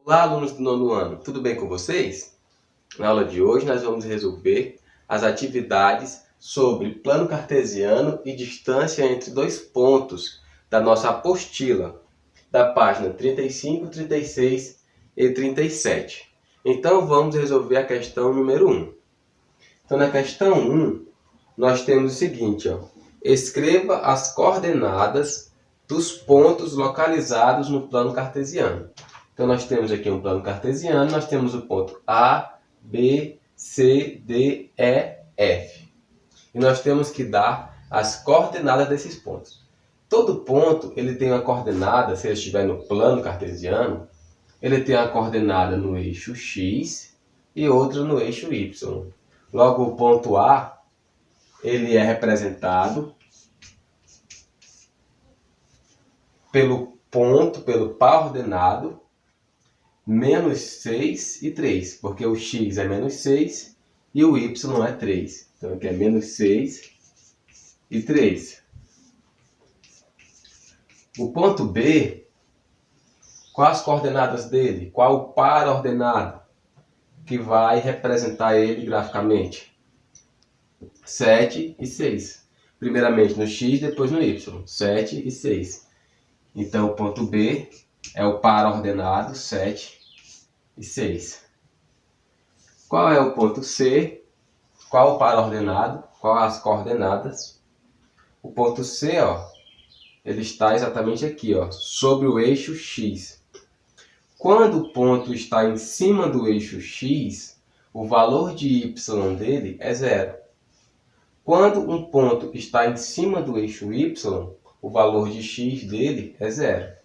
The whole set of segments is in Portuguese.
Olá, alunos do nono ano, tudo bem com vocês? Na aula de hoje nós vamos resolver as atividades sobre plano cartesiano e distância entre dois pontos da nossa apostila, da página 35, 36 e 37. Então vamos resolver a questão número 1. Então na questão 1 nós temos o seguinte, escreva as coordenadas dos pontos localizados no plano cartesiano. Então, nós temos aqui um plano cartesiano, nós temos o ponto A, B, C, D, E, F. E nós temos que dar as coordenadas desses pontos. Todo ponto ele tem uma coordenada, se ele estiver no plano cartesiano, ele tem uma coordenada no eixo X e outra no eixo Y. Logo, o ponto A ele é representado pelo par ordenado, menos 6 e 3, porque o x é menos 6 e o y é 3. Então aqui é menos 6 e 3. O ponto B, quais as coordenadas dele? Qual o par ordenado que vai representar ele graficamente? 7 e 6. Primeiramente no x, depois no y. 7 e 6. Então o ponto B é o par ordenado 7 e 6. Qual é o ponto C? Qual o par ordenado? Qual as coordenadas? O ponto C, ele está exatamente aqui, sobre o eixo X. Quando o ponto está em cima do eixo X, o valor de y dele é 0. Quando um ponto está em cima do eixo Y, o valor de x dele é 0.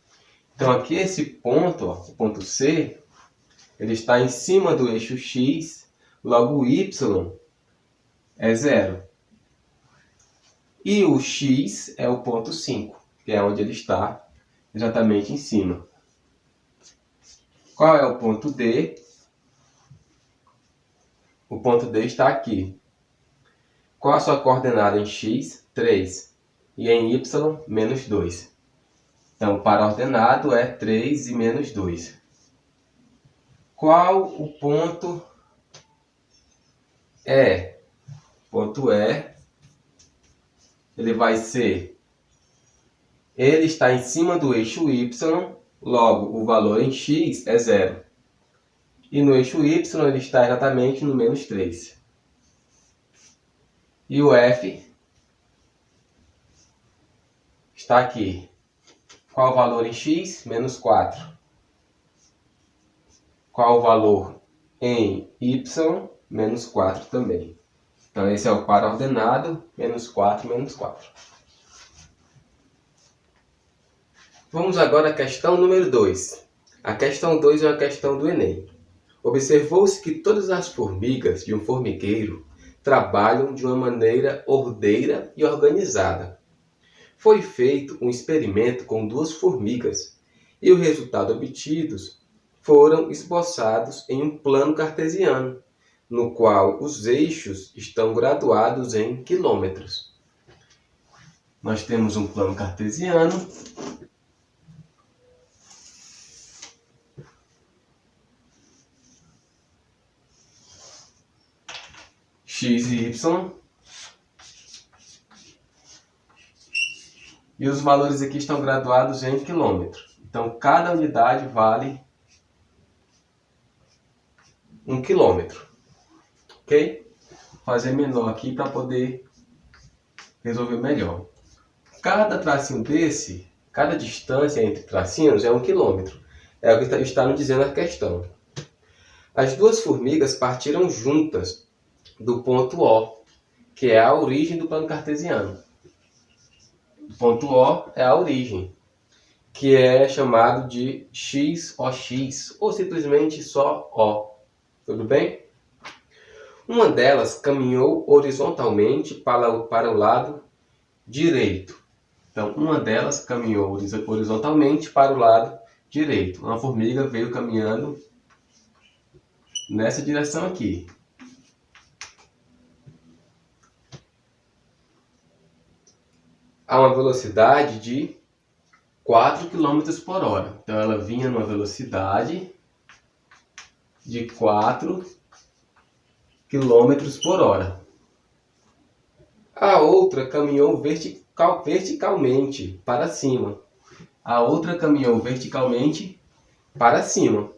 Então aqui esse ponto, o ponto C, ele está em cima do eixo X, logo o Y é 0. E o X é o ponto 5, que é onde ele está exatamente em cima. Qual é o ponto D? O ponto D está aqui. Qual a sua coordenada em X? 3. E em Y, menos 2. Então, o par ordenado é 3 e menos 2. Qual o ponto E? Ponto E, ele vai ser... Ele está em cima do eixo Y, logo o valor em X é 0. E no eixo Y ele está exatamente no menos 3. E o F está aqui. Qual o valor em X? Menos 4. Qual o valor em Y? Menos 4 também. Então esse é o par ordenado, menos 4, menos 4. Vamos agora à questão número 2. A questão 2 é uma questão do Enem. Observou-se que todas as formigas de um formigueiro trabalham de uma maneira ordeira e organizada. Foi feito um experimento com 2 formigas e os resultados obtidos foram esboçados em um plano cartesiano, no qual os eixos estão graduados em quilômetros. Nós temos um plano cartesiano. X e Y. E os valores aqui estão graduados em quilômetros. Então, cada unidade vale 1 quilômetro. Ok? Vou fazer menor aqui para poder resolver melhor. Cada tracinho desse, cada distância entre tracinhos é 1 quilômetro. É o que está nos dizendo a questão. As 2 formigas partiram juntas do ponto O, que é a origem do plano cartesiano. O ponto O é a origem, que é chamado de XOX, ou simplesmente só O. Tudo bem? Uma delas caminhou horizontalmente para o lado direito. Então, uma delas caminhou horizontalmente para o lado direito. Uma formiga veio caminhando nessa direção aqui. A uma velocidade de 4 km por hora. Então ela vinha numa velocidade de 4 km por hora. A outra caminhou verticalmente para cima. A outra caminhou verticalmente para cima.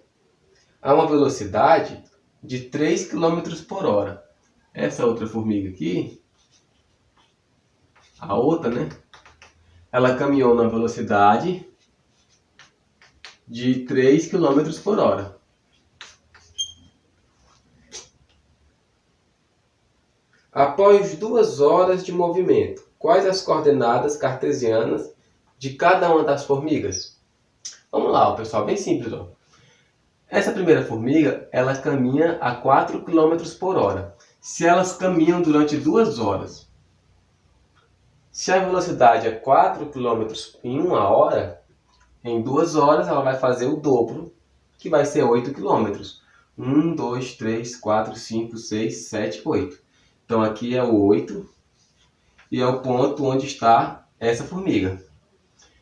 A uma velocidade de 3 km por hora. Essa outra formiga aqui, a outra, né? Ela caminhou na velocidade de 3 km por hora. Após 2 horas de movimento, quais as coordenadas cartesianas de cada uma das formigas? Vamos lá, pessoal, bem simples. Ó. Essa primeira formiga, ela caminha a 4 km por hora. Se elas caminham durante 2 horas, se a velocidade é 4 km em 1 hora, em 2 horas ela vai fazer o dobro, que vai ser 8 km. 1, 2, 3, 4, 5, 6, 7, 8. Então aqui é o 8 e é o ponto onde está essa formiga.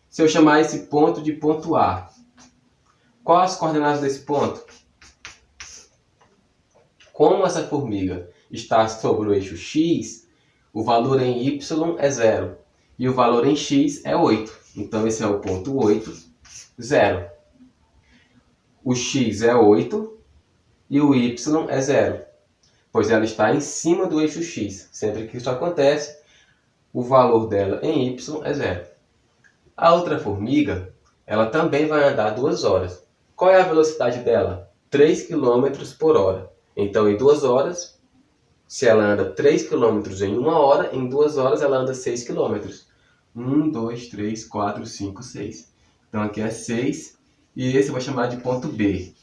Se eu chamar esse ponto de ponto A, quais as coordenadas desse ponto? Como essa formiga está sobre o eixo X, o valor em Y é 0 e o valor em X é 8. Então esse é o ponto 8, 0. O X é 8 e o Y é 0, pois ela está em cima do eixo X. Sempre que isso acontece, o valor dela em Y é 0. A outra formiga, ela também vai andar 2 horas. Qual é a velocidade dela? 3 km por hora. Então, em 2 horas, se ela anda 3 km em 1 hora, em 2 horas ela anda 6 km. 1, 2, 3, 4, 5, 6. Então, aqui é 6. E esse eu vou chamar de ponto B.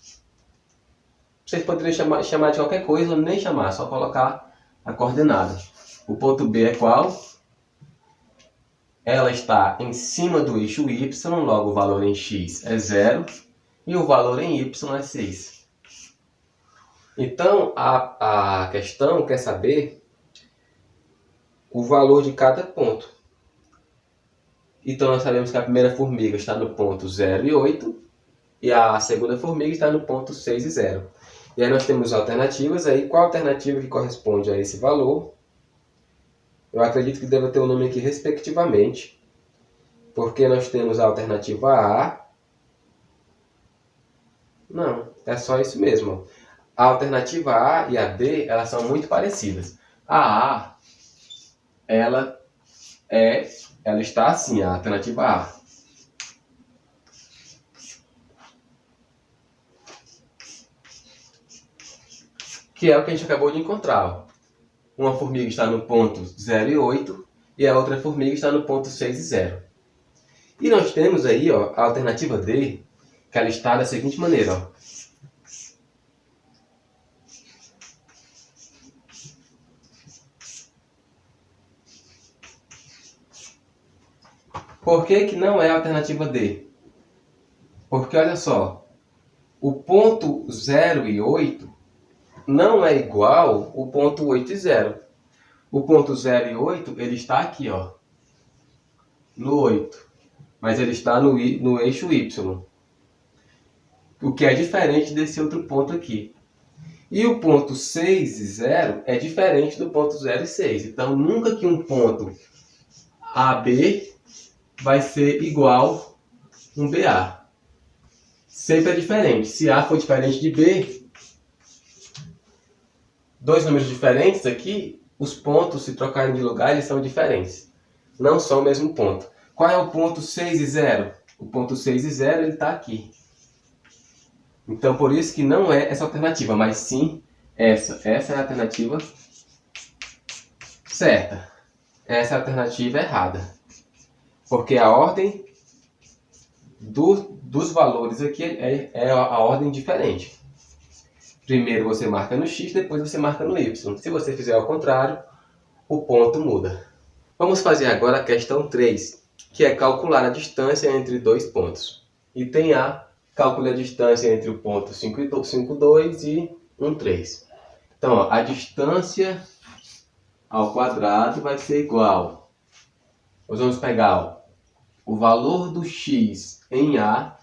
Vocês poderiam chamar de qualquer coisa ou nem chamar, só colocar a coordenada. O ponto B é qual? Ela está em cima do eixo Y, logo o valor em X é 0 e o valor em Y é 6. Então, a questão quer saber o valor de cada ponto. Então, nós sabemos que a primeira formiga está no ponto 0 e 8 e a segunda formiga está no ponto 6 e 0. E aí nós temos alternativas aí. Qual alternativa que corresponde a esse valor? Eu acredito que deva ter o nome aqui respectivamente, porque nós temos a alternativa A. Não, é só isso mesmo. A alternativa A e a D, elas são muito parecidas. A A, ela está assim, a alternativa A. Que é o que a gente acabou de encontrar. Ó. Uma formiga está no ponto 0 e 8 e a outra formiga está no ponto 6 e 0. E nós temos aí ó, a alternativa D, que ela está da seguinte maneira. Ó. Por que que não é a alternativa D? Porque olha só, o ponto 0 e 8 não é igual o ponto 8 e 0. O ponto 0 e 8, ele está aqui, ó, no 8. Mas ele está no eixo Y. O que é diferente desse outro ponto aqui. E o ponto 6 e 0 é diferente do ponto 0 e 6. Então, nunca que um ponto AB vai ser igual a um BA. Sempre é diferente. Se A for diferente de B, dois números diferentes aqui, os pontos, se trocarem de lugar, eles são diferentes. Não são o mesmo ponto. Qual é o ponto 6 e 0? O ponto 6 e 0 ele está aqui. Então, por isso que não é essa alternativa, mas sim essa. Essa é a alternativa certa. Essa é a alternativa errada. Porque a ordem dos valores aqui é a ordem diferente. Primeiro você marca no X, depois você marca no Y. Se você fizer ao contrário, o ponto muda. Vamos fazer agora a questão 3, que é calcular a distância entre dois pontos. Item A, calcule a distância entre o ponto 5,2 e 1,3. Então, ó, a distância ao quadrado vai ser igual. Nós vamos pegar ó, o valor do x em A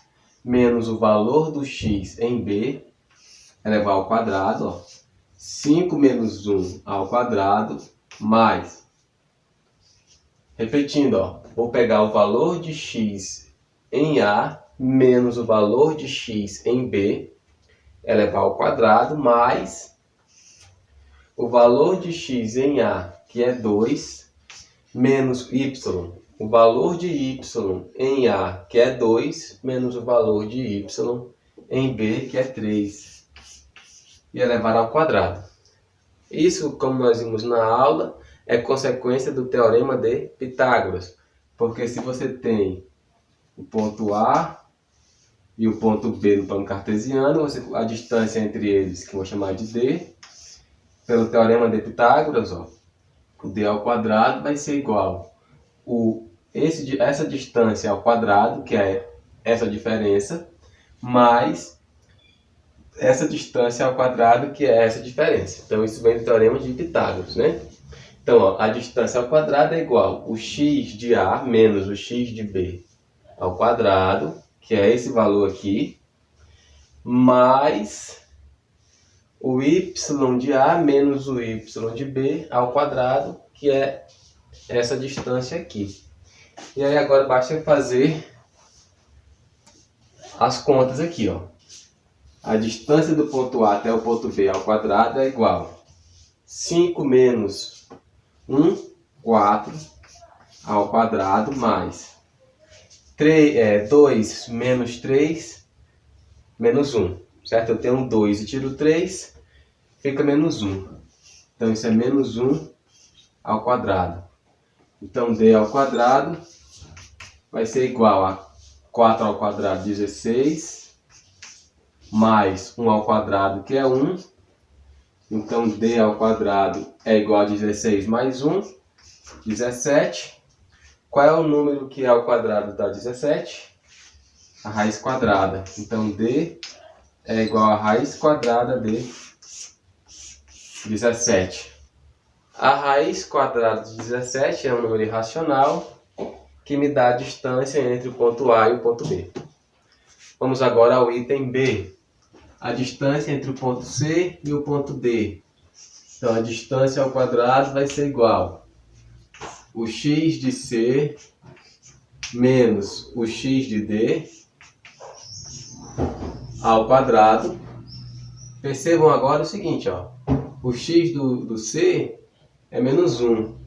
menos o valor do x em B elevar ao quadrado, ó. 5 menos 1 ao quadrado, mais... Repetindo, ó, vou pegar o valor de x em A menos o valor de x em B, elevar ao quadrado, mais o valor de x em A, que é 2, menos y, o valor de y em A, que é 2, menos o valor de y em B, que é 3, e elevar ao quadrado. Isso, como nós vimos na aula, é consequência do teorema de Pitágoras, porque se você tem o ponto A e o ponto B no plano cartesiano, a distância entre eles, que eu vou chamar de D, pelo teorema de Pitágoras, ó, o D ao quadrado vai ser igual essa distância ao quadrado, que é essa diferença, mais essa distância ao quadrado, que é essa diferença. Então, isso vem do teorema de Pitágoras, né? Então, ó, a distância ao quadrado é igual o x de A menos o x de B ao quadrado, que é esse valor aqui, mais o y de A menos o y de B ao quadrado, que é essa distância aqui. E aí agora basta fazer as contas aqui, ó. A distância do ponto A até o ponto B ao quadrado é igual 5 menos 1, 4 ao quadrado, mais 2 menos 3, menos 1. Certo? Eu tenho 2 e tiro 3, fica menos 1. Então isso é menos 1 ao quadrado. Então D ao quadrado vai ser igual a 4 ao quadrado, 16, mais 1 ao quadrado, que é 1. Então, D ao quadrado é igual a 16 mais 1, 17. Qual é o número que é ao quadrado da 17? A raiz quadrada. Então, D é igual a raiz quadrada de 17. A raiz quadrada de 17 é um número irracional que me dá a distância entre o ponto A e o ponto B. Vamos agora ao item B. A distância entre o ponto C e o ponto D. Então, a distância ao quadrado vai ser igual o x de C menos o x de D ao quadrado. Percebam agora o seguinte, ó. O x do C é menos 1,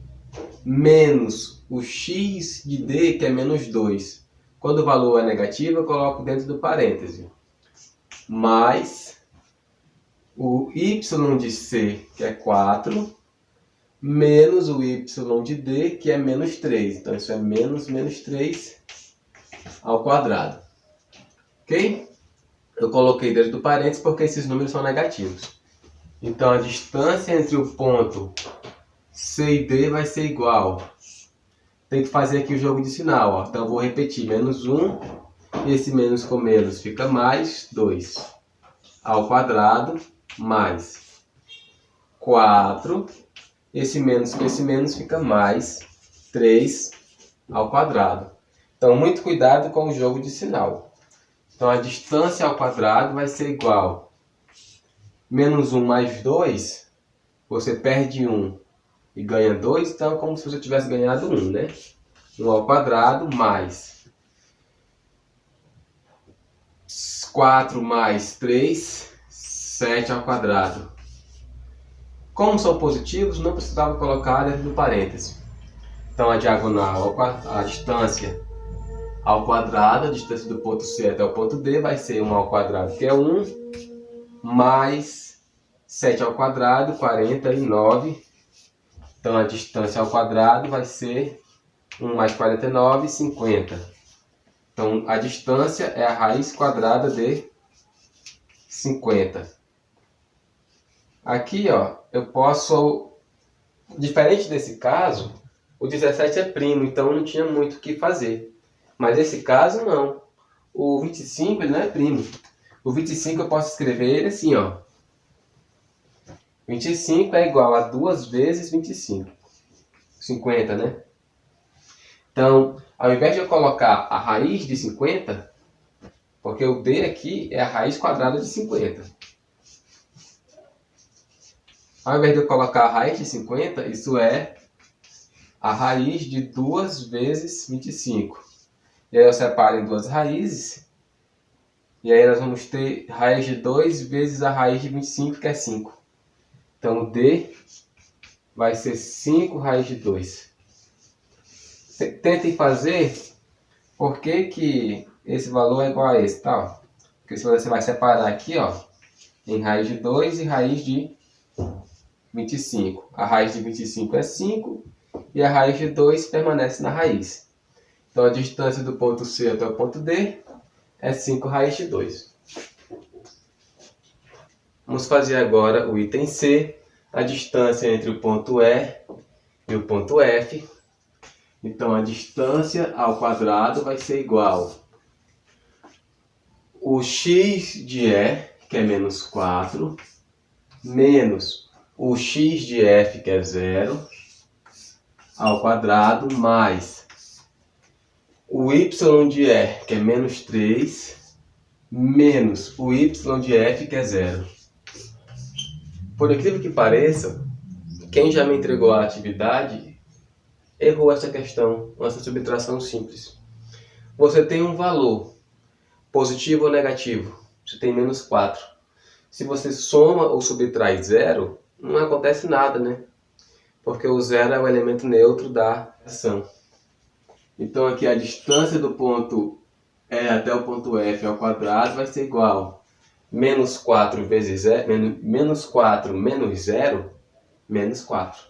menos o x de D, que é menos 2. Quando o valor é negativo, eu coloco dentro do parêntese. Mais o y de C, que é 4, menos o y de D, que é menos 3. Então, isso é menos 3 ao quadrado. Ok? Eu coloquei dentro do parênteses porque esses números são negativos. Então, a distância entre o ponto C e D vai ser igual. Tem que fazer aqui o jogo de sinal, ó. Então, eu vou repetir. Menos 1, e esse menos com menos fica mais 2 ao quadrado, mais 4. Esse menos com esse menos fica mais 3 ao quadrado. Então, muito cuidado com o jogo de sinal. Então, a distância ao quadrado vai ser igual menos 1 mais 2, você perde 1 e ganha 2, então é como se você tivesse ganhado 1, né? 1 ao quadrado mais 4 mais 3, 7 ao quadrado. Como são positivos, não precisava colocar dentro do parêntese. Então, a diagonal, a distância ao quadrado, a distância do ponto C até o ponto D vai ser 1 ao quadrado, que é 1, mais 7 ao quadrado, 49. Então, a distância ao quadrado vai ser 1 mais 49, 50. Então, a distância é a raiz quadrada de 50. Aqui, ó, eu posso... Diferente desse caso, o 17 é primo, então não tinha muito o que fazer. Mas nesse caso, não. O 25 ele não é primo. O 25 eu posso escrever ele assim, ó. 25 é igual a 2 vezes 25. 50, né? Então, ao invés de eu colocar a raiz de 50, porque o D aqui é a raiz quadrada de 50. Ao invés de eu colocar a raiz de 50, isso é a raiz de 2 vezes 25. E aí eu separo em duas raízes. E aí nós vamos ter raiz de 2 vezes a raiz de 25, que é 5. Então D vai ser 5 raiz de 2. Tentem fazer por que esse valor é igual a esse, tá? Porque se você vai separar aqui, ó, em raiz de 2 e raiz de 25. A raiz de 25 é 5 e a raiz de 2 permanece na raiz. Então a distância do ponto C até o ponto D é 5 raiz de 2. Vamos fazer agora o item C, a distância entre o ponto E e o ponto F. Então a distância ao quadrado vai ser igual o x de E, que é menos 4, menos o x de F, que é 0, ao quadrado, mais o y de E, que é menos 3, menos o y de F, que é 0. Por incrível que pareça, quem já me entregou a atividade errou essa questão, essa subtração simples. Você tem um valor, positivo ou negativo, você tem menos 4. Se você soma ou subtrai 0, não acontece nada, né? Porque o 0 é o elemento neutro da ação. Então aqui a distância do ponto E até o ponto F ao quadrado vai ser igual menos 4 vezes 0, menos 4 menos 0, menos 4.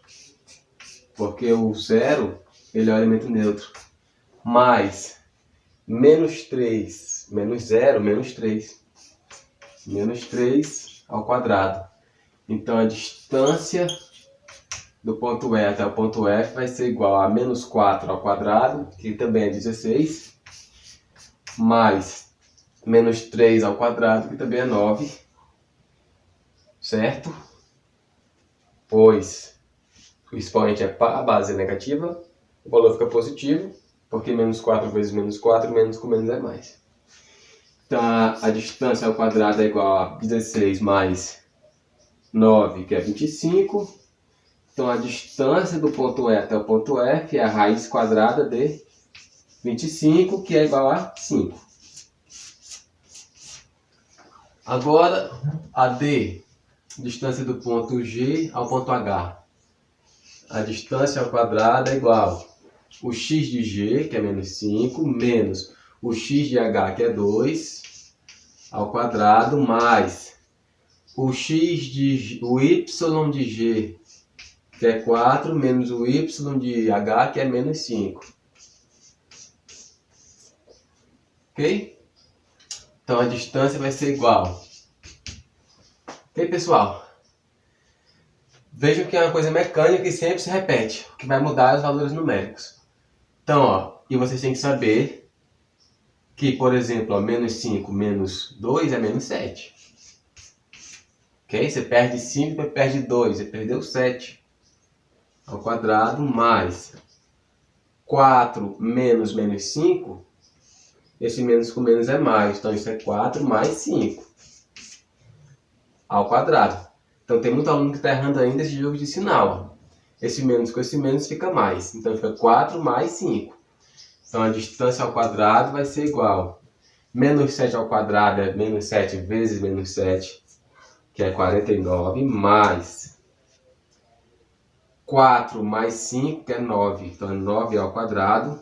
Porque o 0 ele é o elemento neutro. Mais menos 3 menos 0, menos 3. Menos 3 ao quadrado. Então a distância do ponto E até o ponto F vai ser igual a menos 4 ao quadrado, que também é 16, mais menos 3 ao quadrado, que também é 9, certo? Pois o expoente é par, a base é negativa, o valor fica positivo, porque menos 4 vezes menos 4, menos com menos é mais. Então a distância ao quadrado é igual a 16 mais 9, que é 25. Então a distância do ponto E até o ponto F é a raiz quadrada de 25, que é igual a 5. Agora a D, distância do ponto G ao ponto H. A distância ao quadrado é igual o x de G, que é menos 5, menos o x de H, que é 2, ao quadrado, mais o y de G, que é 4, menos o y de H, que é menos 5. Ok? Então a distância vai ser igual. Ok, pessoal? Vejam que é uma coisa mecânica que sempre se repete. O que vai mudar é os valores numéricos. Então, ó, e vocês têm que saber que, por exemplo, ó, menos 5 menos 2 é menos 7. Ok? Você perde 5, mas perde 2, você perdeu 7 ao quadrado, mais 4 menos menos 5, esse menos com menos é mais, então isso é 4 mais 5 ao quadrado. Então tem muito aluno que está errando ainda esse jogo de sinal. Ó. Esse menos com esse menos fica mais, então fica 4 mais 5. Então a distância ao quadrado vai ser igual. Menos 7 ao quadrado é menos 7 vezes menos 7, que é 49, mais 4 mais 5, que é 9. Então é 9 ao quadrado.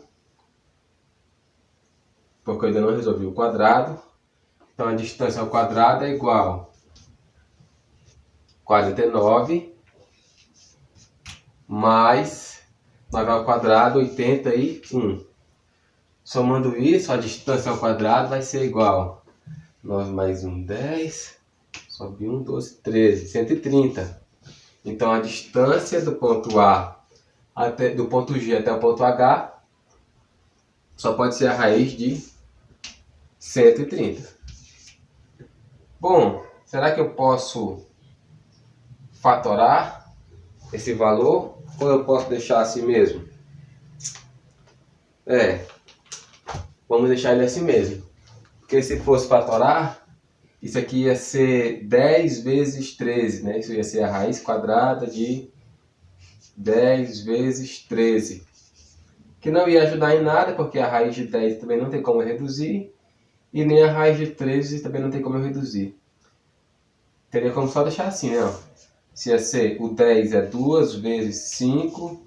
Porque eu ainda não resolvi o quadrado. Então a distância ao quadrado é igual a 49 mais 9 ao quadrado, 81. Somando isso, a distância ao quadrado vai ser igual a 9 mais 1, 10. Sobe 1, 12, 13, 130. Então a distância do ponto A do ponto G até o ponto H só pode ser a raiz de 130. Bom, será que eu posso fatorar esse valor ou eu posso deixar assim mesmo? Vamos deixar ele assim mesmo. Porque se fosse fatorar, isso aqui ia ser 10 vezes 13, né? Isso ia ser a raiz quadrada de 10 vezes 13. Que não ia ajudar em nada, porque a raiz de 10 também não tem como eu reduzir. E nem a raiz de 13 também não tem como eu reduzir. Teria como só deixar assim, né? Se ia ser o 10 é 2 vezes 5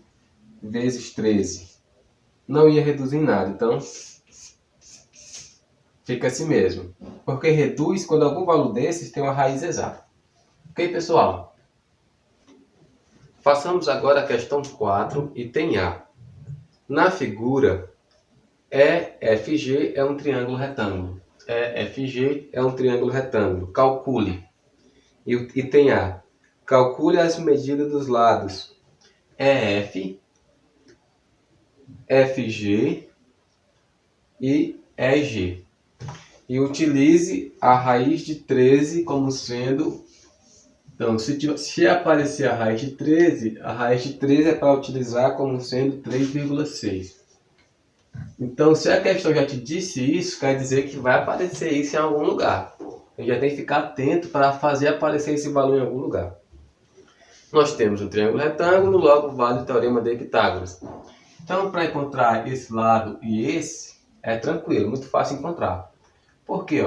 vezes 13. Não ia reduzir em nada, então fica assim mesmo. Porque reduz quando algum valor desses tem uma raiz exata. Ok, pessoal? Façamos agora a questão 4, item A. Na figura, EFG é um triângulo retângulo. EFG é um triângulo retângulo. Calcule. Item A. Calcule as medidas dos lados EF, FG e EG. E utilize a raiz de 13 como sendo... Então, se aparecer a raiz de 13 é para utilizar como sendo 3,6. Então, se a questão já te disse isso, quer dizer que vai aparecer isso em algum lugar. A gente já tem que ficar atento para fazer aparecer esse valor em algum lugar. Nós temos um triângulo retângulo, logo vale o teorema de Pitágoras. Então, para encontrar esse lado e esse, é tranquilo, muito fácil encontrar. Por quê?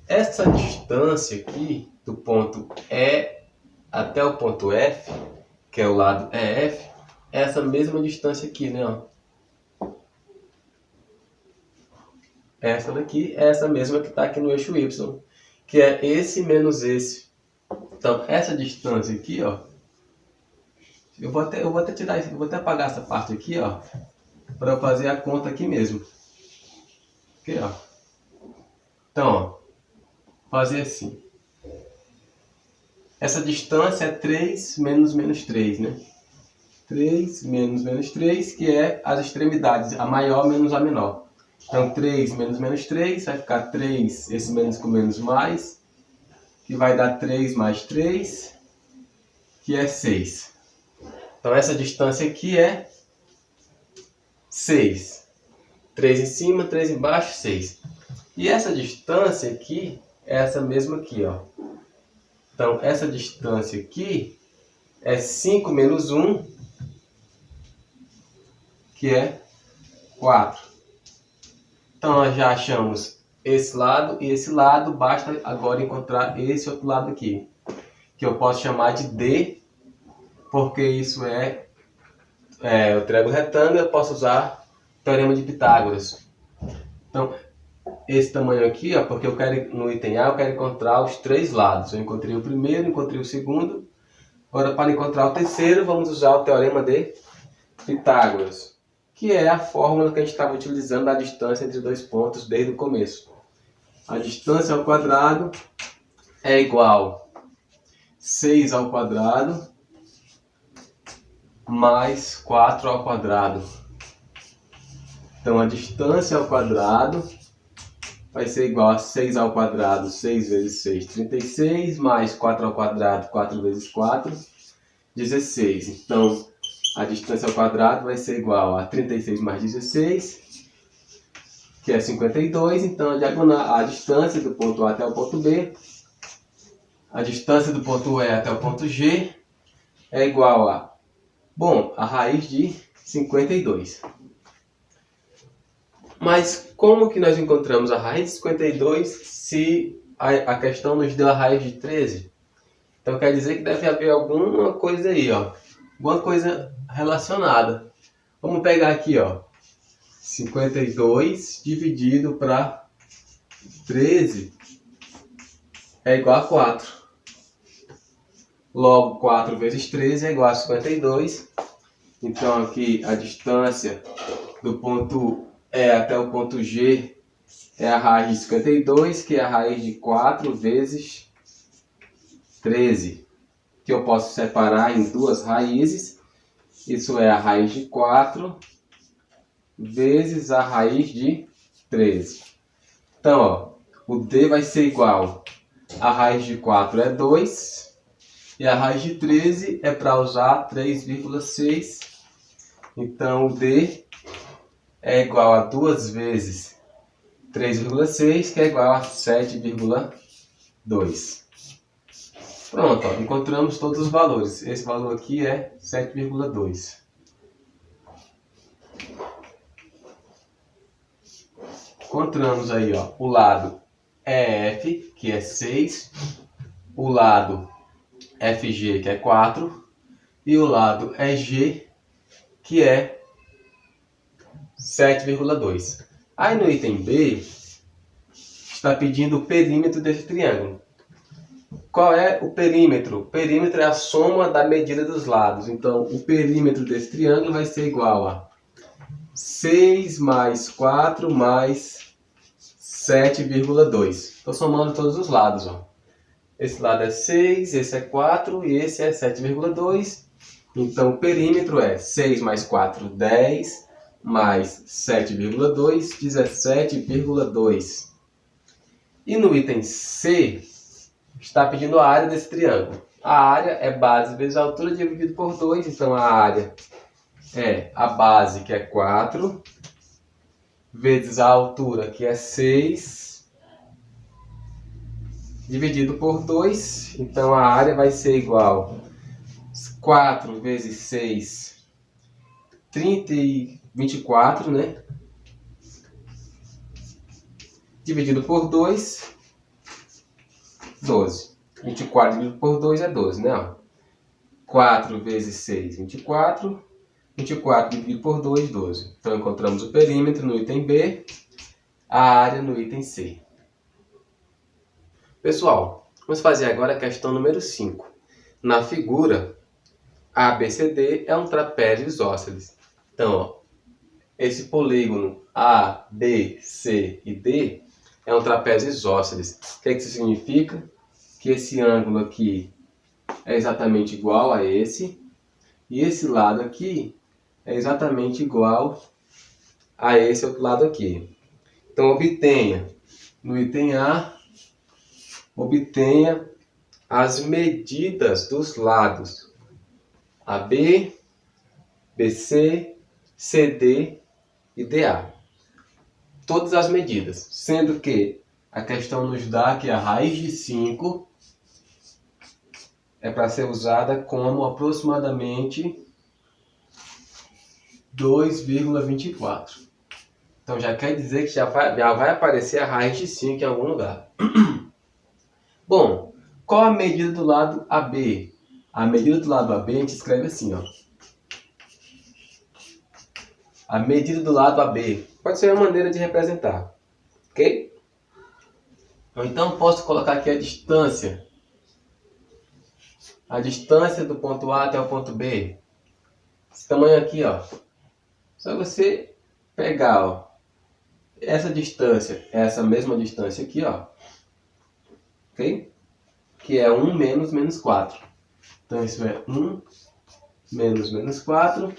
Essa distância aqui, do ponto E até o ponto F, que é o lado EF, é essa mesma distância aqui, né? Essa daqui é essa mesma que está aqui no eixo Y, que é esse menos esse. Então, essa distância aqui, eu vou até tirar isso, eu vou até apagar essa parte aqui, para eu fazer a conta aqui mesmo. Aqui, Então, fazer assim. Essa distância é 3 menos menos 3, né? 3 menos menos 3, que é as extremidades, a maior menos a menor. Então, 3 menos menos 3, vai ficar 3, esse menos com menos mais, que vai dar 3 mais 3, que é 6. Então, essa distância aqui é 6. 3 em cima, 3 embaixo, 6. E essa distância aqui é essa mesma aqui, Então, essa distância aqui é 5 menos 1, que é 4. Então, nós já achamos esse lado e esse lado, basta agora encontrar esse outro lado aqui, que eu posso chamar de D, porque isso é o triângulo retângulo, eu posso usar o teorema de Pitágoras. Então, esse tamanho aqui, porque eu quero, no item A, eu quero encontrar os 3 lados. Eu encontrei o primeiro, encontrei o segundo. Agora, para encontrar o terceiro, vamos usar o teorema de Pitágoras, que é a fórmula que a gente estava utilizando da distância entre dois pontos desde o começo. A distância ao quadrado é igual a 6 ao quadrado mais 4 ao quadrado. Então, a distância ao quadrado vai ser igual a 6 ao quadrado, 6 vezes 6, 36, mais 4 ao quadrado, 4 vezes 4, 16. Então, a distância ao quadrado vai ser igual a 36 mais 16, que é 52. Então, a distância do ponto A até o ponto B, a distância do ponto E até o ponto G é igual a, a raiz de 52. Mas como que nós encontramos a raiz de 52 se a questão nos deu a raiz de 13? Então quer dizer que deve haver alguma coisa aí, alguma coisa relacionada. Vamos pegar aqui, 52 dividido para 13 é igual a 4. Logo, 4 vezes 13 é igual a 52. Então aqui a distância do ponto E até o ponto G é a raiz de 52, que é a raiz de 4 vezes 13, que eu posso separar em duas raízes. Isso é a raiz de 4 vezes a raiz de 13. Então, o D vai ser igual a raiz de 4 é 2, e a raiz de 13 é para usar 3,6. Então, o D é igual a 2 vezes 3,6, que é igual a 7,6. 2. Pronto, ó, encontramos todos os valores. Esse valor aqui é 7,2. Encontramos aí, ó, o lado EF, que é 6, o lado FG, que é 4, e o lado EG, que é 7,2. Aí no item B, está pedindo o perímetro desse triângulo. Qual é o perímetro? O perímetro é a soma da medida dos lados. Então, o perímetro desse triângulo vai ser igual a 6 mais 4 mais 7,2. Estou somando todos os lados. Ó. Esse lado é 6, esse é 4 e esse é 7,2. Então, o perímetro é 6 mais 4, 10, mais 7,2, 17,2. E no item C, está pedindo a área desse triângulo. A área é base vezes a altura dividido por 2. Então, a área é a base, que é 4, vezes a altura, que é 6, dividido por 2. Então, a área vai ser igual a 4 vezes 6, 24, né? Dividido por 2, 12. 24 dividido por 2 é 12, né? 4 vezes 6, 24. 24 dividido por 2, 12. Então, encontramos o perímetro no item B, a área no item C. Pessoal, vamos fazer agora a questão número 5. Na figura, ABCD é um trapézio isósceles. Então, ó, esse polígono A, B, C e D é um trapézio isósceles. O que isso significa? Que esse ângulo aqui é exatamente igual a esse, e esse lado aqui é exatamente igual a esse outro lado aqui. Então, obtenha, no item A, obtenha as medidas dos lados AB, BC, CD e DA. Todas as medidas, sendo que a questão nos dá que a raiz de 5 é para ser usada como aproximadamente 2,24. Então já quer dizer que já vai aparecer a raiz de 5 em algum lugar. Bom, qual a medida do lado AB? A medida do lado AB a gente escreve assim, ó. A medida do lado AB pode ser uma maneira de representar, ok? Então posso colocar aqui a distância. A distância do ponto A até o ponto B. Esse tamanho aqui, ó. Só você pegar, ó, essa distância, essa mesma distância aqui, ó. Ok? Que é 1 menos 4. Então isso é 1 menos 4,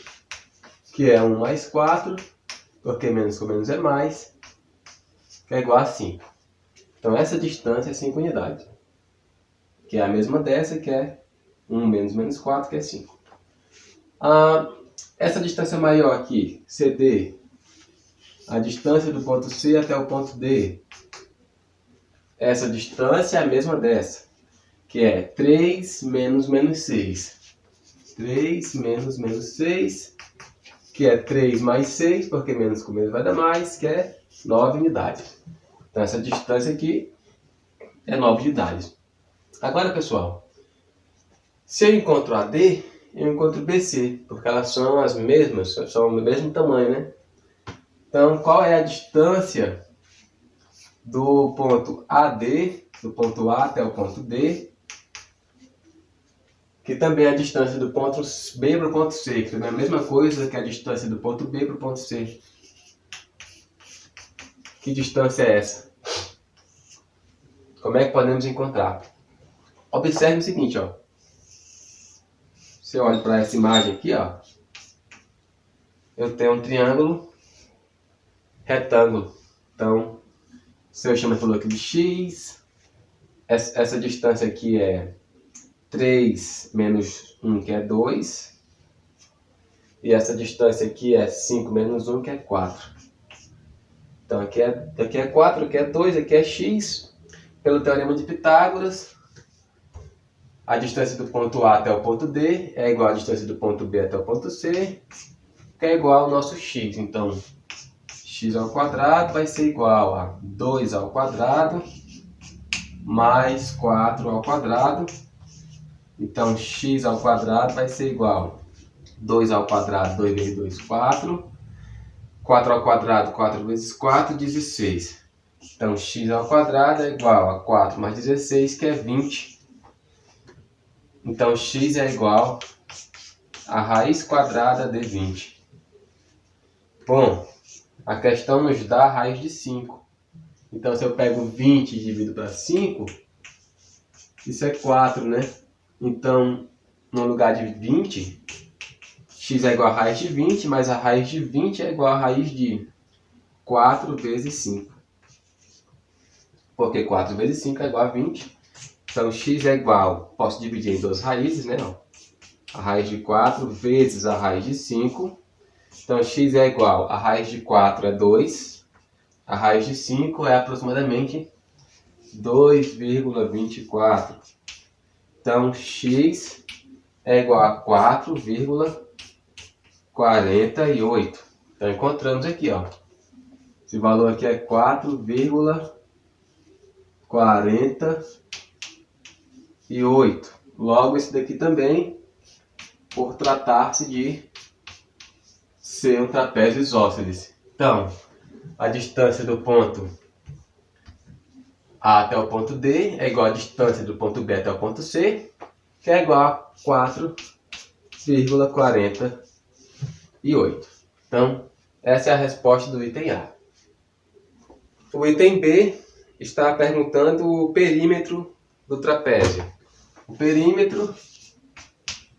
que é 1 mais 4, porque menos com menos é mais, que é igual a 5. Então essa distância é 5 unidades, que é a mesma dessa, que é 1 menos 4, que é 5. Essa distância maior aqui, CD, a distância do ponto C até o ponto D, essa distância é a mesma dessa, que é 3 menos 6. 3 menos 6, que é 3 mais 6, porque menos com menos vai dar mais, que é 9 unidades. Então essa distância aqui é 9 unidades. Agora, pessoal, se eu encontro AD, eu encontro BC, porque elas são as mesmas, são do mesmo tamanho, né? Então, qual é a distância do ponto AD, do ponto A até o ponto D, que também é a distância do ponto B para o ponto C, que é a mesma coisa que a distância do ponto B para o ponto C. Que distância é essa? Como é que podemos encontrar? Observe o seguinte, ó. Você olha para essa imagem aqui, ó. Eu tenho um triângulo retângulo. Então, se eu chamo aqui de X, essa distância aqui é 3 menos 1, que é 2. E essa distância aqui é 5 menos 1, que é 4. Então aqui é 4, aqui é 2, aqui é X. Pelo teorema de Pitágoras, a distância do ponto A até o ponto D é igual à distância do ponto B até o ponto C, que é igual ao nosso x. Então, x ao quadrado vai ser igual a 2 ao quadrado mais 4 ao quadrado. Então, x ao quadrado vai ser igual a 2 ao quadrado, 2 vezes 2, 4. 4 ao quadrado, 4 vezes 4, 16. Então, x ao quadrado é igual a 4 mais 16, que é 20. Então, x é igual a raiz quadrada de 20. Bom, a questão nos dá a raiz de 5. Então, se eu pego 20 e divido para 5, isso é 4, né? Então, no lugar de 20, x é igual a raiz de 20, mas a raiz de 20 é igual a raiz de 4 vezes 5. Porque 4 vezes 5 é igual a 20. Então, x é igual, posso dividir em duas raízes, né? A raiz de 4 vezes a raiz de 5. Então, x é igual, a raiz de 4 é 2. A raiz de 5 é aproximadamente 2,24. Então, x é igual a 4,48. Então, encontramos aqui, ó. Esse valor aqui é 4,48. Logo, esse daqui também, por tratar-se de ser um trapézio isósceles. Então, a distância do ponto A até o ponto D é igual à distância do ponto B até o ponto C, que é igual a 4,48. Então, essa é a resposta do item A. O item B está perguntando o perímetro do trapézio. O perímetro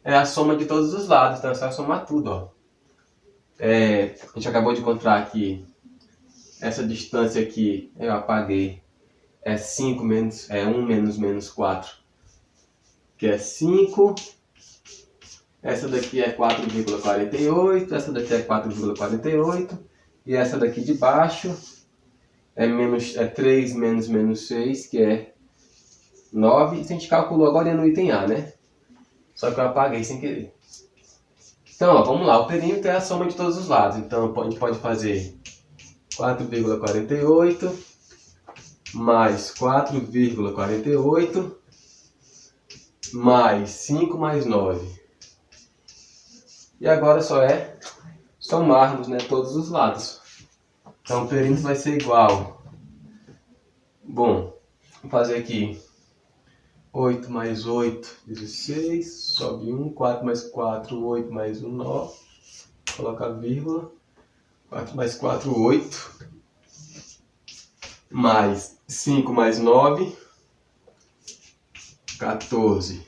é a soma de todos os lados, então é só somar tudo, ó. A gente acabou de encontrar aqui essa distância aqui, eu apaguei, é 5 menos, 1 menos 4, que é 5. Essa daqui é 4,48, essa daqui é 4,48, e essa daqui de baixo é 3 menos 6, que é 9. Isso a gente calculou agora no item A, né? Só que eu apaguei sem querer. Então, ó, vamos lá. O perímetro é a soma de todos os lados. Então, a gente pode fazer 4,48 mais 4,48 mais 5 mais 9. E agora só é somarmos, né, todos os lados. Então, o perímetro vai ser igual. Bom, vou fazer aqui 8 mais 8, 16, sobe 1, 4 mais 4, 8 mais 1, 9, coloca vírgula, 4 mais 4, 8, mais 5 mais 9, 14.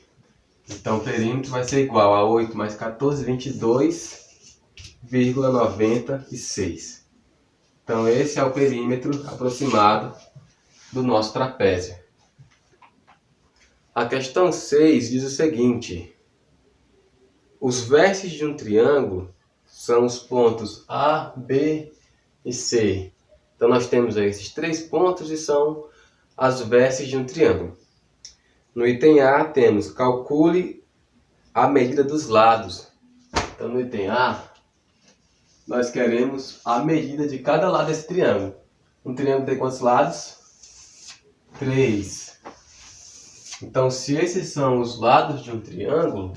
Então, o perímetro vai ser igual a 8 mais 14, 22,96. Então, esse é o perímetro aproximado do nosso trapézio. A questão 6 diz o seguinte: os vértices de um triângulo são os pontos A, B e C. Então, nós temos aí esses 3 pontos e são as vértices de um triângulo. No item A, temos calcule a medida dos lados. Então, no item A, nós queremos a medida de cada lado desse triângulo. Um triângulo tem quantos lados? 3. Então, se esses são os lados de um triângulo,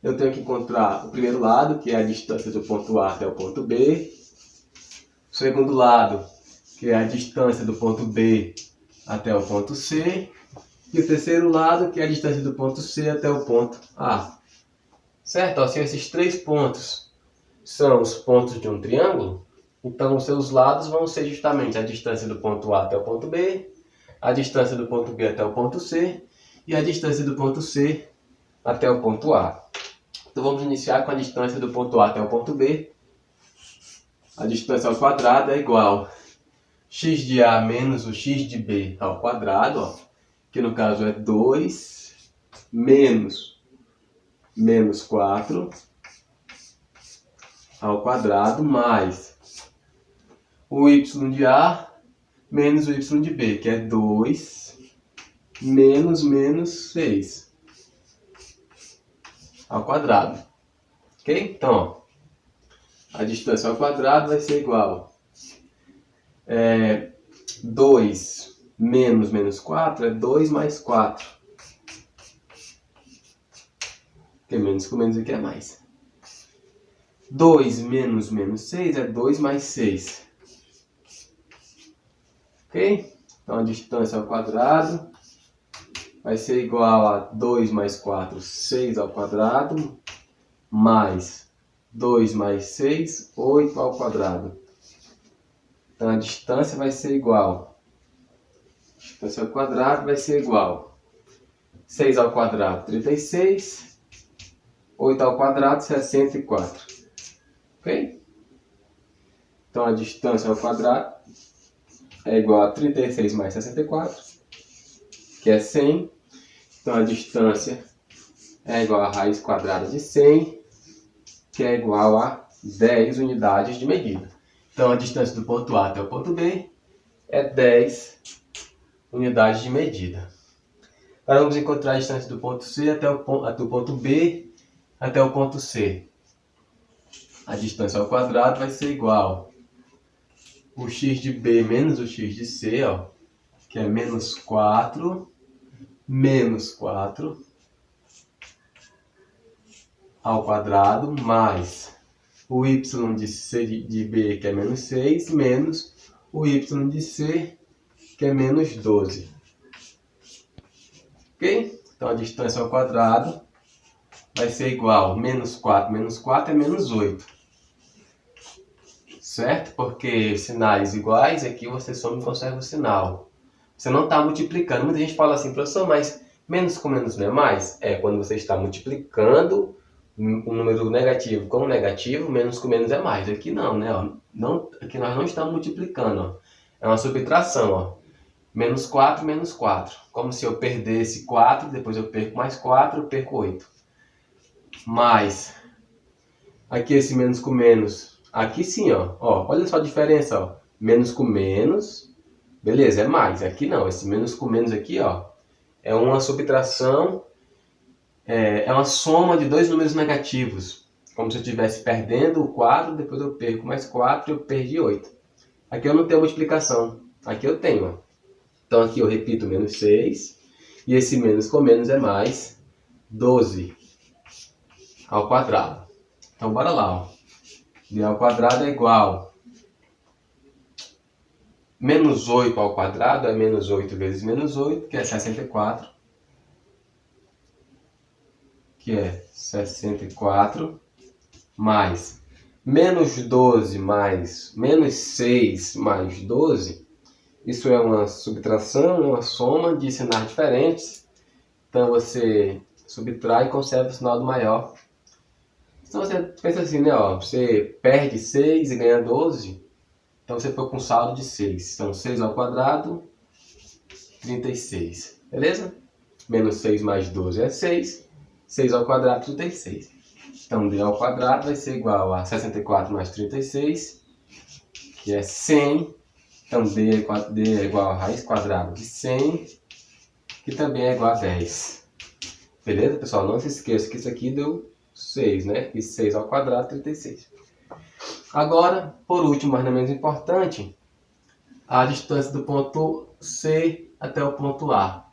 eu tenho que encontrar o primeiro lado, que é a distância do ponto A até o ponto B. O segundo lado, que é a distância do ponto B até o ponto C. E o terceiro lado, que é a distância do ponto C até o ponto A. Certo? Assim, esses 3 pontos são os pontos de um triângulo. Então, os seus lados vão ser justamente a distância do ponto A até o ponto B, a distância do ponto B até o ponto C e a distância do ponto C até o ponto A. Então, vamos iniciar com a distância do ponto A até o ponto B. A distância ao quadrado é igual a x de A menos o x de B ao quadrado, ó, que no caso é 2 menos 4 ao quadrado mais o y de A menos o y de B, que é 2 menos 6 ao quadrado. Ok? Então, ó, a distância ao quadrado vai ser igual a 2 menos 4 é 2 mais 4. Porque menos com menos aqui é mais. 2 menos 6 é 2 mais 6. Ok? Então a distância ao quadrado vai ser igual a 2 mais 4, 6 ao quadrado, mais 2 mais 6, 8 ao quadrado. Então a distância vai ser igual. A distância ao quadrado vai ser igual. 6 ao quadrado, 36. 8 ao quadrado, 64. Ok? Então a distância ao quadrado é igual a 36 mais 64, que é 100. Então a distância é igual a raiz quadrada de 100, que é igual a 10 unidades de medida. Então a distância do ponto A até o ponto B é 10 unidades de medida. Agora vamos encontrar a distância do ponto C do ponto B até o ponto C. A distância ao quadrado vai ser igual o x de B menos o x de C, ó, que é menos 4 ao quadrado, mais o y de C de B, que é menos 6, menos o y de C, que é menos 12. Ok? Então a distância ao quadrado vai ser igual a menos 4 é menos 8. Certo? Porque sinais iguais, aqui você soma e conserva o sinal. Você não está multiplicando. Muita gente fala assim, professor, mas menos com menos não é mais? É quando você está multiplicando um número negativo com negativo, menos com menos é mais. Aqui não, né? Ó, não, aqui nós não estamos multiplicando. Ó. É uma subtração. Ó. Menos 4, menos 4. Como se eu perdesse 4, depois eu perco mais 4, eu perco 8. Mais. Aqui esse menos com menos. Aqui sim, ó. Olha só a diferença, ó. Menos com menos. Beleza, é mais. Aqui não. Esse menos com menos aqui, ó. É uma subtração. É uma soma de dois números negativos. Como se eu estivesse perdendo o 4, depois eu perco mais 4 e eu perdi 8. Aqui eu não tenho multiplicação. Aqui eu tenho, ó. Então aqui eu repito menos 6. E esse menos com menos é mais 12 ao quadrado. Então bora lá, ó. D ao quadrado é igual. Menos 8 ao quadrado é menos 8 vezes menos 8, que é 64. Que é 64. Mais menos 12 mais menos 6 mais 12. Isso é uma subtração, uma soma de sinais diferentes. Então você subtrai e conserva o sinal do maior. Então você pensa assim, né? Ó, você perde 6 e ganha 12. Então você ficou com saldo de 6. Então 6 ao quadrado, 36. Beleza? Menos 6 mais 12 é 6. 6 ao quadrado, 36. Então D ao quadrado vai ser igual a 64 mais 36, que é 100. Então D é igual a raiz quadrada de 100, que também é igual a 10. Beleza, pessoal? Não se esqueça que isso aqui deu 6, né? E 6 ao quadrado, 36. Agora, por último, mas não menos importante, a distância do ponto C até o ponto A.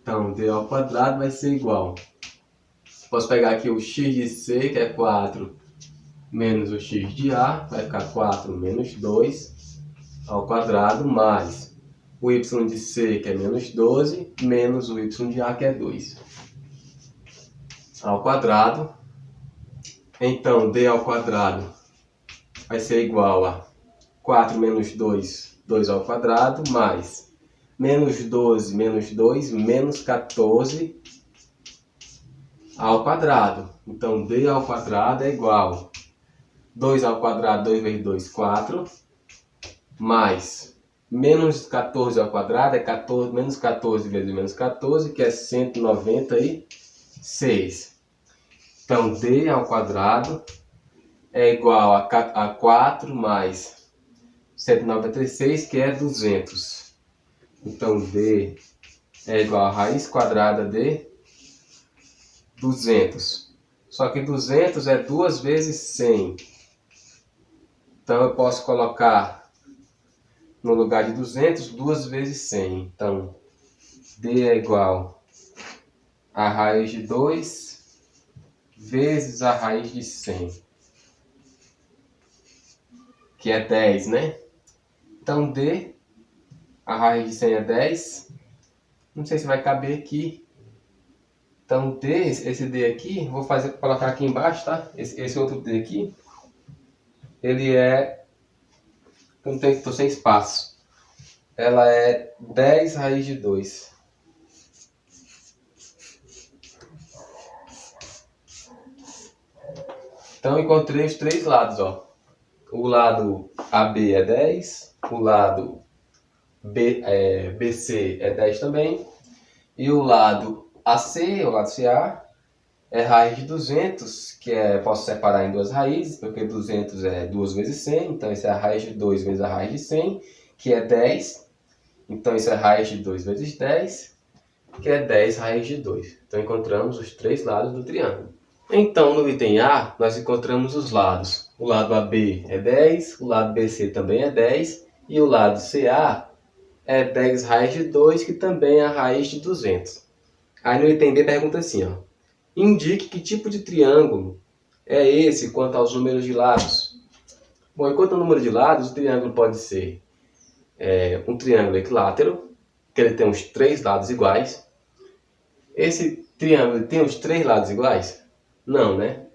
Então, D ao quadrado vai ser igual. Posso pegar aqui o x de C, que é 4, menos o x de A, vai ficar 4 menos 2 ao quadrado, mais o y de C, que é menos 12, menos o y de A, que é 2, ao quadrado. Então, D ao quadrado vai ser igual a 4 menos 2, 2 ao quadrado, mais menos 12 menos 2, menos 14 ao quadrado. Então, D ao quadrado é igual 2 ao quadrado, 2 vezes 2, 4, mais menos 14 ao quadrado é 14, menos 14 vezes menos 14, que é 196. Então, D ao quadrado é igual a 4 mais 196, que é 200. Então, D é igual a raiz quadrada de 200. Só que 200 é 2 vezes 100. Então eu posso colocar no lugar de 200, 2 vezes 100. Então, D é igual a raiz de 2 vezes a raiz de 100. Que é 10, né? Então, D, a raiz de 100 é 10. Não sei se vai caber aqui. Então, D, esse D aqui, vou colocar aqui embaixo, tá? Esse outro D aqui, ele é... Estou sem espaço. Ela é 10 raiz de 2. Então, encontrei os três lados, ó. O lado AB é 10, o lado BC é 10 também, e o lado AC, o lado CA, é raiz de 200, que posso separar em duas raízes, porque 200 é 2 vezes 100, então isso é a raiz de 2 vezes a raiz de 100, que é 10, então isso é raiz de 2 vezes 10, que é 10 raiz de 2. Então encontramos os três lados do triângulo. Então, no item A, nós encontramos os lados. O lado AB é 10, o lado BC também é 10, e o lado CA é 10 raiz de 2, que também é a raiz de 200. Aí no item B pergunta assim, ó. Indique que tipo de triângulo é esse quanto aos números de lados. Bom, enquanto ao número de lados, o triângulo pode ser um triângulo equilátero, que ele tem os três lados iguais. Esse triângulo tem os três lados iguais? Não, né?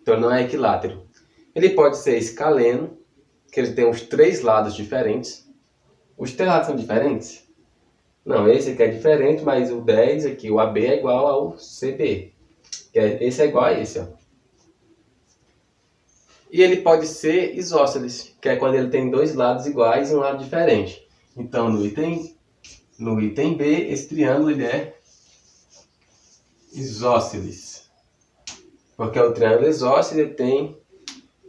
Então não é equilátero. Ele pode ser escaleno, que ele tem os três lados diferentes. Os três lados são diferentes? Não, esse aqui é diferente, mas o 10 aqui, o AB é igual ao CB. Esse é igual a esse, ó. E ele pode ser isósceles, que é quando ele tem dois lados iguais e um lado diferente. Então no item B, esse triângulo ele é isósceles. Porque o triângulo isósceles tem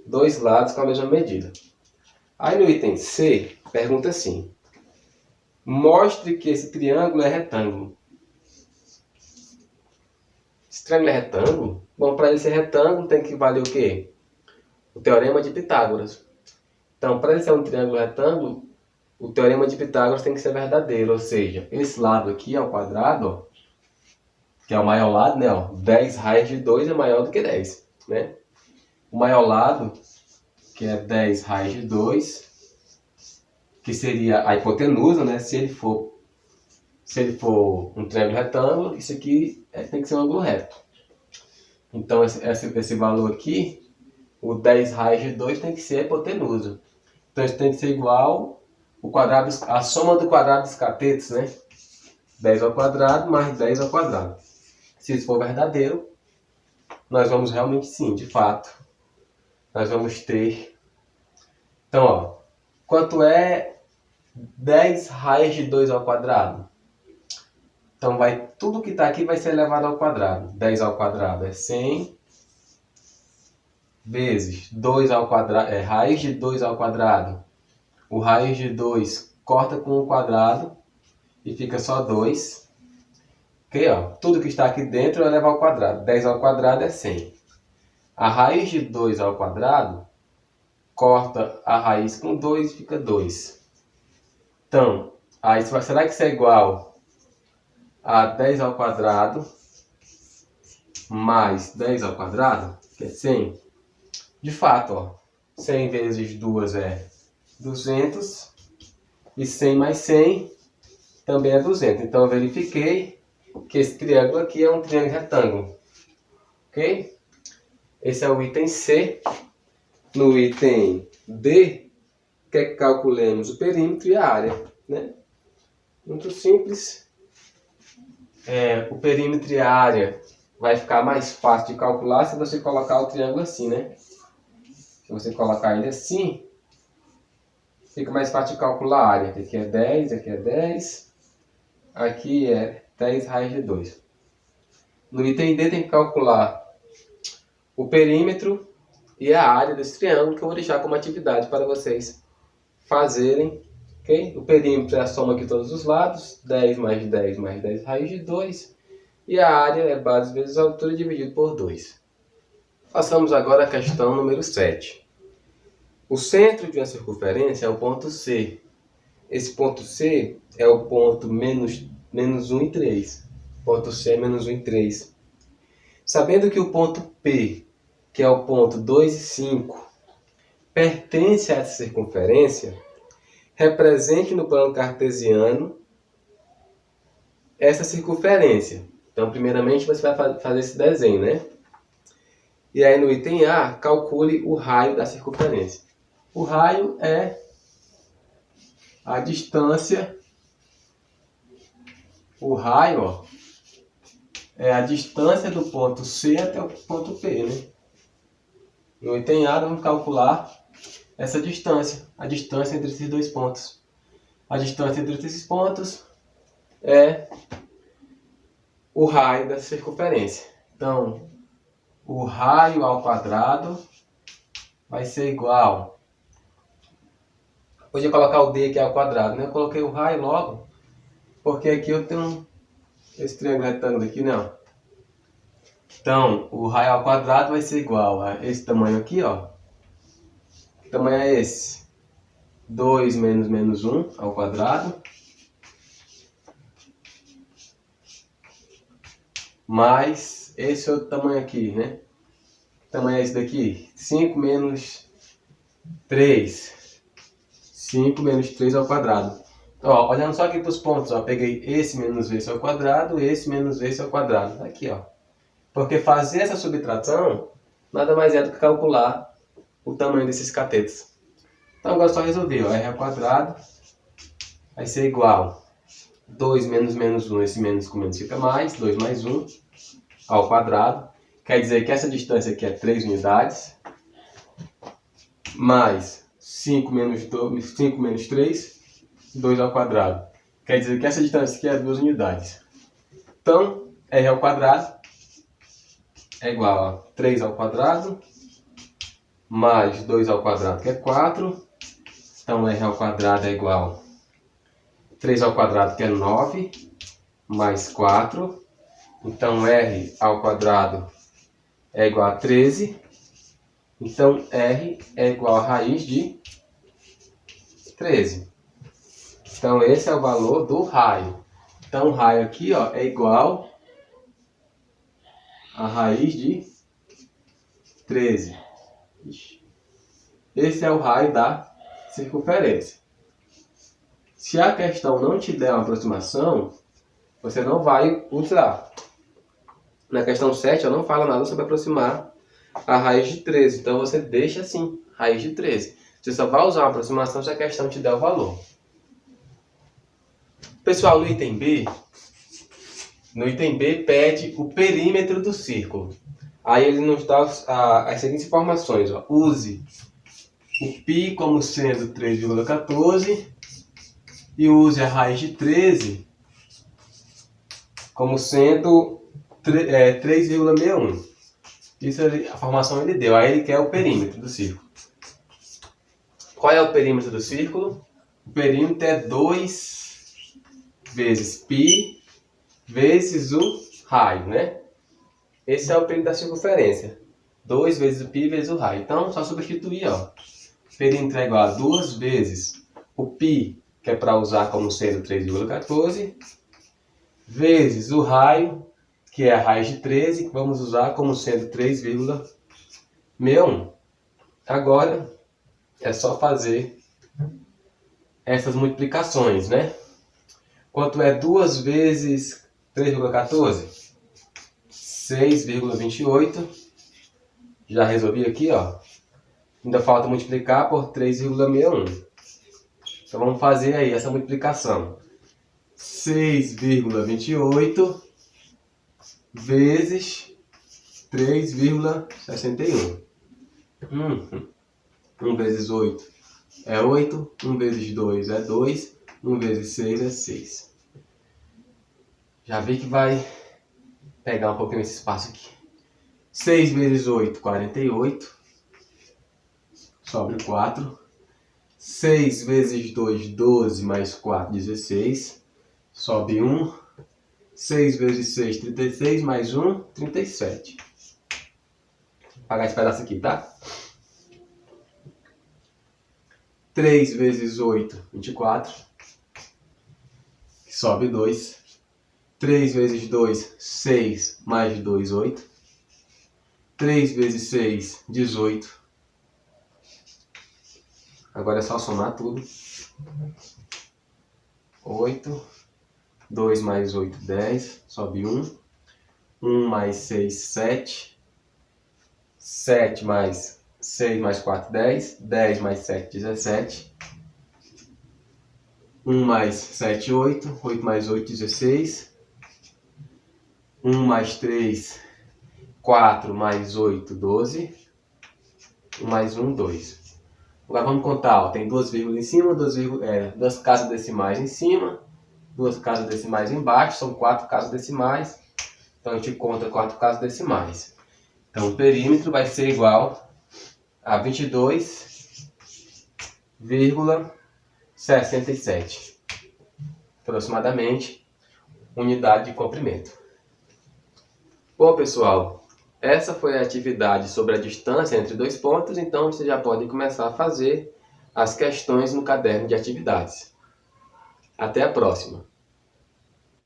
dois lados com a mesma medida. Aí no item C, pergunta assim. Mostre que esse triângulo é retângulo. Esse triângulo é retângulo? Bom, para ele ser retângulo tem que valer o quê? O teorema de Pitágoras. Então, para ele ser um triângulo retângulo, o teorema de Pitágoras tem que ser verdadeiro. Ou seja, esse lado aqui ao quadrado, ó, que é o maior lado, né? Ó, 10 raiz de 2 é maior do que 10, né? O maior lado, que é 10 raiz de 2, que seria a hipotenusa, né? Se ele for um triângulo retângulo, isso aqui tem que ser um ângulo reto. Então, esse valor aqui, o 10 raiz de 2 tem que ser a hipotenusa. Então, isso tem que ser igual a soma do quadrado dos catetos, né? 10 ao quadrado mais 10 ao quadrado. Se isso for verdadeiro, nós vamos realmente sim, de fato, nós vamos ter... Então, ó, quanto é 10 raiz de 2 ao quadrado? Então, tudo que está aqui vai ser elevado ao quadrado. 10 ao quadrado é 100 vezes 2 ao quadrado, raiz de 2 ao quadrado. O raiz de 2 corta com o quadrado e fica só 2. Ok, ó, tudo que está aqui dentro eu levo ao quadrado. 10 ao quadrado é 100. A raiz de 2 ao quadrado corta a raiz com 2 e fica 2. Então, aí será que isso é igual a 10 ao quadrado mais 10 ao quadrado, que é 100? De fato, ó, 100 vezes 2 é 200 e 100 mais 100 também é 200. Então eu verifiquei que esse triângulo aqui é um triângulo retângulo. Ok? Esse é o item C. No item D, quer que calculemos o perímetro e a área, né? Muito simples. O perímetro e a área vai ficar mais fácil de calcular se você colocar o triângulo assim, né? Se você colocar ele assim, fica mais fácil de calcular a área. Aqui é 10, aqui é 10. Aqui é 10 raiz de 2. No item D tem que calcular o perímetro e a área desse triângulo, que eu vou deixar como atividade para vocês fazerem ok? O perímetro é a soma de todos os lados, 10 mais 10 mais 10 raiz de 2. E a área é base vezes a altura dividido por 2. Façamos agora a questão número 7. O centro de uma circunferência é o ponto C. Esse ponto C é o ponto menos 1 e 3. Ponto C é menos 1 e 3. Sabendo que o ponto P, que é o ponto 2 e 5, pertence a essa circunferência, represente no plano cartesiano essa circunferência. Então, primeiramente, você vai fazer esse desenho, né? E aí, no item A, calcule o raio da circunferência. O raio é a distância. O raio, ó, é a distância do ponto C até o ponto P, né? No item A, vamos calcular essa distância, a distância entre esses dois pontos. A distância entre esses pontos é o raio da circunferência. Então, o raio ao quadrado vai ser igual. Podia colocar o D aqui ao quadrado, né? Eu coloquei o raio logo, porque aqui eu tenho esse triângulo retângulo aqui, não. Então, o raio ao quadrado vai ser igual a esse tamanho aqui, ó. Que tamanho é esse? 2 menos 1 ao quadrado. Mais esse outro tamanho aqui, né? Que tamanho é esse daqui? 5 menos 3. 5 menos 3 ao quadrado. Ó, olhando só aqui para os pontos, ó, peguei esse menos esse ao quadrado, esse menos esse ao quadrado. Aqui, ó. Porque fazer essa subtração nada mais é do que calcular o tamanho desses catetos. Então agora é só resolver, ó. R ao quadrado vai ser igual 2 menos 1, esse menos com menos fica mais, 2 mais 1 ao quadrado. Quer dizer que essa distância aqui é 3 unidades. Mais 5 menos 3, 2 ao quadrado. Quer dizer que essa distância aqui é 2 unidades. Então, R ao quadrado é igual a 3 ao quadrado mais 2 ao quadrado, que é 4. Então, R ao quadrado é igual a 3 ao quadrado, que é 9, mais 4. Então, R ao quadrado é igual a 13. Então, R é igual a raiz de 13. Então, esse é o valor do raio. Então, o raio aqui, ó, é igual a raiz de 13. Esse é o raio da circunferência. Se a questão não te der uma aproximação, você não vai usar. Na questão 7, eu não falo nada sobre aproximar a raiz de 13. Então, você deixa assim, raiz de 13. Você só vai usar uma aproximação se a questão te der o valor. Pessoal, no item B pede o perímetro do círculo. Aí ele nos dá as seguintes informações. Ó. Use o π como sendo 3,14 e use a raiz de 13 como sendo 3,61. Isso a formação ele deu. Aí ele quer o perímetro do círculo. Qual é o perímetro do círculo? O perímetro é 2 vezes π vezes o raio, né? Esse é o perímetro da circunferência. 2 vezes o π vezes o raio. Então, só substituir, ó. O perímetro é igual a 2 vezes o π, que é para usar como sendo 3,14, vezes o raio, que é a raiz de 13, que vamos usar como sendo 3,61. Agora, é só fazer essas multiplicações, né? Quanto é 2 vezes 3,14? 6,28. Já resolvi aqui, ó. Ainda falta multiplicar por 3,61. Então vamos fazer aí essa multiplicação. 6,28 vezes 3,61. 1 vezes 8 é 8. 1 vezes 2 é 2. 1 vezes 6 é 6. Já vi que vai pegar um pouquinho esse espaço aqui. 6 vezes 8, 48. Sobre 4. 6 vezes 2, 12, mais 4, 16. Sobe 1. 6 vezes 6, 36, mais 1, 37. Vou apagar esse pedaço aqui, tá? 3 vezes 8, 24. Sobe 2. 3 vezes 2, 6, mais 2, 8. 3 vezes 6, 18. Agora é só somar tudo. 8. 2 mais 8, 10. Sobe 1. 1 mais 6, 7. 7 mais 6 mais 4, 10. 10 mais 7, 17. 1 mais 7, 8. 8 mais 8, 16. 1 mais 3, 4 mais 8, 12. 1 mais 1, 2. Agora vamos contar. Ó. Tem duas vírgulas em cima, duas casas decimais em cima, duas casas decimais embaixo. São 4 casas decimais. Então a gente conta 4 casas decimais. Então o perímetro vai ser igual a 22,67. Aproximadamente unidade de comprimento. Bom, pessoal, essa foi a atividade sobre a distância entre dois pontos, então você já pode começar a fazer as questões no caderno de atividades. Até a próxima!